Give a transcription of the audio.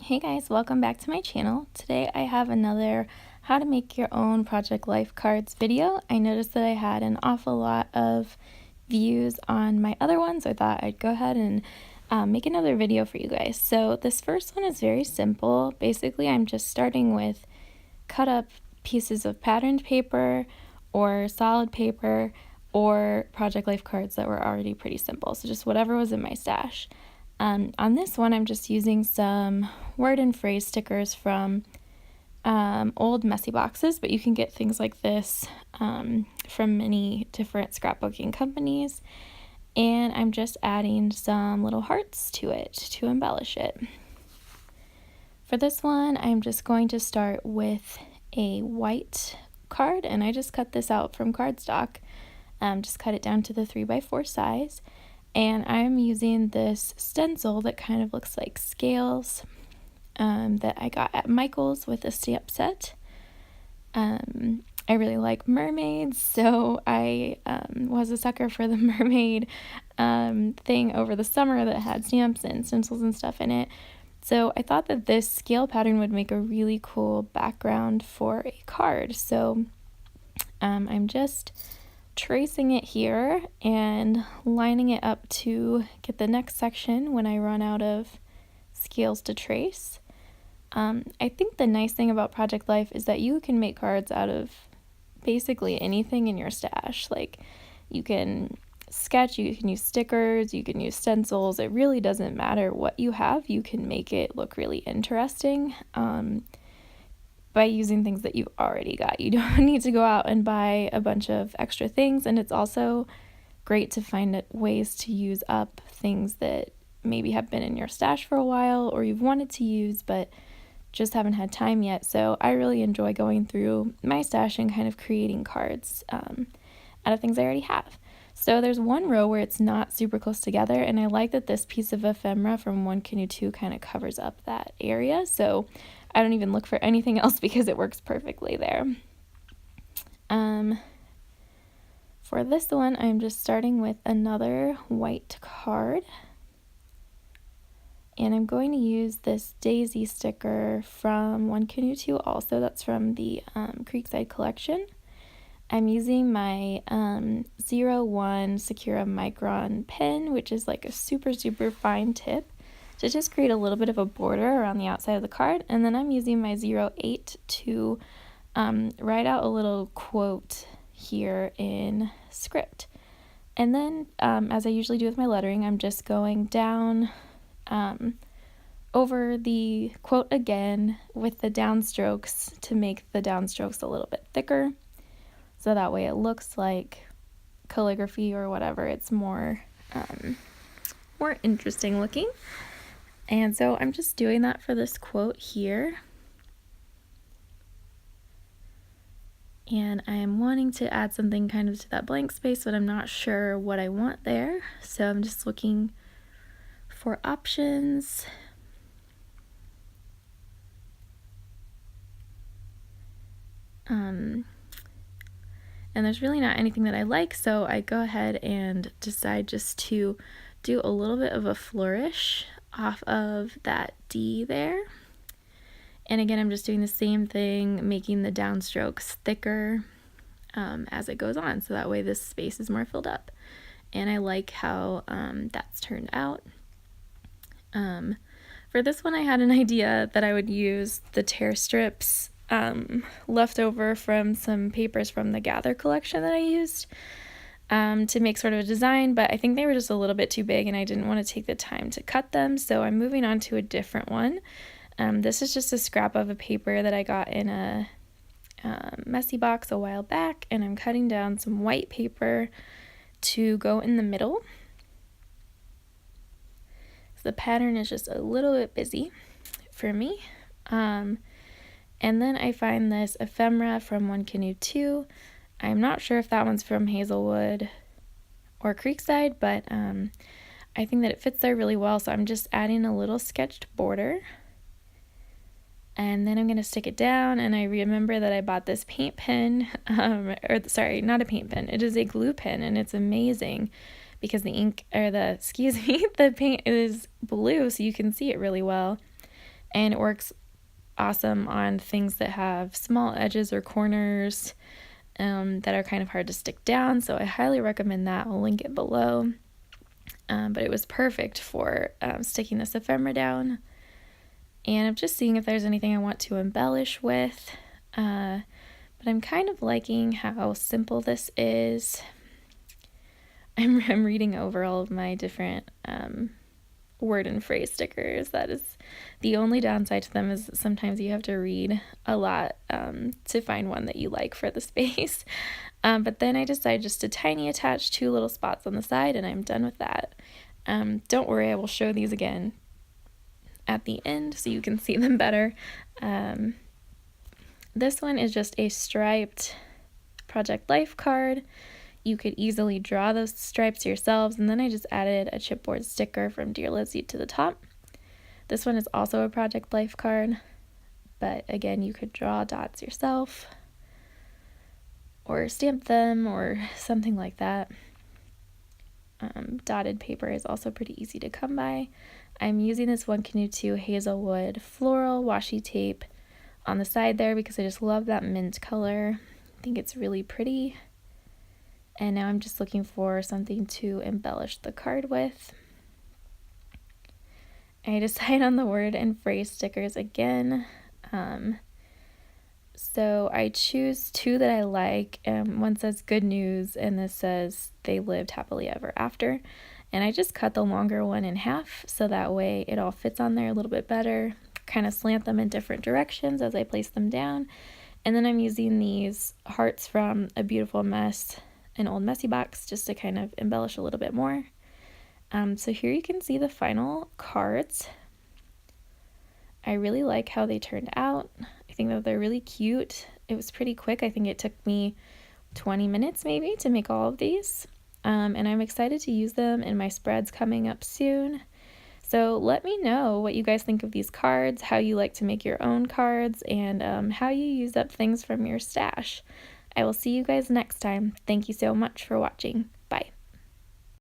Hey guys, welcome back to my channel. Today I have another how to make your own project life cards video. I noticed that I had an awful lot of views on my other ones, so I thought I'd go ahead and make another video for you guys. So this first one is very simple. Basically, I'm just starting with cut up pieces of patterned paper or solid paper or project life cards that were already pretty simple. So just whatever was in my stash. On this one, I'm just using some word and phrase stickers from old messy boxes, but you can get things like this from many different scrapbooking companies. And I'm just adding some little hearts to it to embellish it. For this one, I'm just going to start with a white card, and I just cut this out from cardstock. Just cut it down to the 3x4 size. And I'm using this stencil that kind of looks like scales that I got at Michael's with a stamp set. I really like mermaids, so I was a sucker for the mermaid thing over the summer that had stamps and stencils and stuff in it. So I thought that this scale pattern would make a really cool background for a card. So I'm just tracing it here and lining it up to get the next section when I run out of scales to trace. I think the nice thing about Project Life is that you can make cards out of basically anything in your stash. Like, you can sketch, you can use stickers, you can use stencils. It really doesn't matter what you have. You can make it look really interesting by using things that you've already got. You don't need to go out and buy a bunch of extra things, and it's also great to find ways to use up things that maybe have been in your stash for a while or you've wanted to use but just haven't had time yet. So I really enjoy going through my stash and kind of creating cards out of things I already have. So there's one row where it's not super close together, and I like that this piece of ephemera from One Canoe 2 kind of covers up that area. So I don't even look for anything else because it works perfectly there. For this one, I'm just starting with another white card. And I'm going to use this daisy sticker from One Canoe 2 also. That's from the Creekside collection. I'm using my 01 Secura Micron pen, which is like a super fine tip, to just create a little bit of a border around the outside of the card. And then I'm using my 08 to write out a little quote here in script. And then, as I usually do with my lettering, I'm just going down over the quote again with the downstrokes to make the downstrokes a little bit thicker. So that way it looks like calligraphy or whatever. It's more interesting looking. And so I'm just doing that for this quote here. And I am wanting to add something kind of to that blank space, but I'm not sure what I want there. So I'm just looking for options. And there's really not anything that I like, so I go ahead and decide just to do a little bit of a flourish off of that D there. And again, I'm just doing the same thing, making the downstrokes thicker as it goes on, so that way this space is more filled up. And I like how that's turned out. For this one, I had an idea that I would use the tear strips left over from some papers from the Gather collection that I used to make sort of a design, but I think they were just a little bit too big and I didn't want to take the time to cut them, so I'm moving on to a different one. This is just a scrap of a paper that I got in a messy box a while back, and I'm cutting down some white paper to go in the middle. So the pattern is just a little bit busy for me. And then I find this ephemera from One Canoe 2. I'm not sure if that one's from Hazelwood or Creekside, but I think that it fits there really well, so I'm just adding a little sketched border. And then I'm going to stick it down, and I remember that I bought this paint pen, sorry, not a paint pen, it is a glue pen, and it's amazing because the paint is blue, so you can see it really well. and it works awesome on things that have small edges or corners that are kind of hard to stick down, so I highly recommend that. I'll link it below. But it was perfect for sticking this ephemera down. And I'm just seeing if there's anything I want to embellish with. But I'm kind of liking how simple this is. I'm reading over all of my different word and phrase stickers. That is the only downside to them, is sometimes you have to read a lot to find one that you like for the space. But then I decided just to tiny attach 2 little spots on the side, and I'm done with that. Don't worry, I will show these again at the end so you can see them better. This one is just a striped Project Life card. You could easily draw those stripes yourselves, and then I just added a chipboard sticker from Dear Lizzie to the top. This one is also a Project Life card, but again, you could draw dots yourself or stamp them or something like that. Dotted paper is also pretty easy to come by. I'm using this 1 Canoe 2 Hazelwood Floral Washi Tape on the side there because I just love that mint color. I think it's really pretty. And now I'm just looking for something to embellish the card with. I decided on the word and phrase stickers again. So I choose 2 that I like. One says good news, and this says they lived happily ever after. And I just cut the longer one in half so that way it all fits on there a little bit better. Kind of slant them in different directions as I place them down. And then I'm using these hearts from A Beautiful Mess, an old messy box, just to kind of embellish a little bit more. So here you can see the final cards. I really like how they turned out. I think that they're really cute. It was pretty quick. I think it took me 20 minutes maybe to make all of these. And I'm excited to use them in my spreads coming up soon. So let me know what you guys think of these cards, how you like to make your own cards, and how you use up things from your stash. I will see you guys next time. Thank you so much for watching.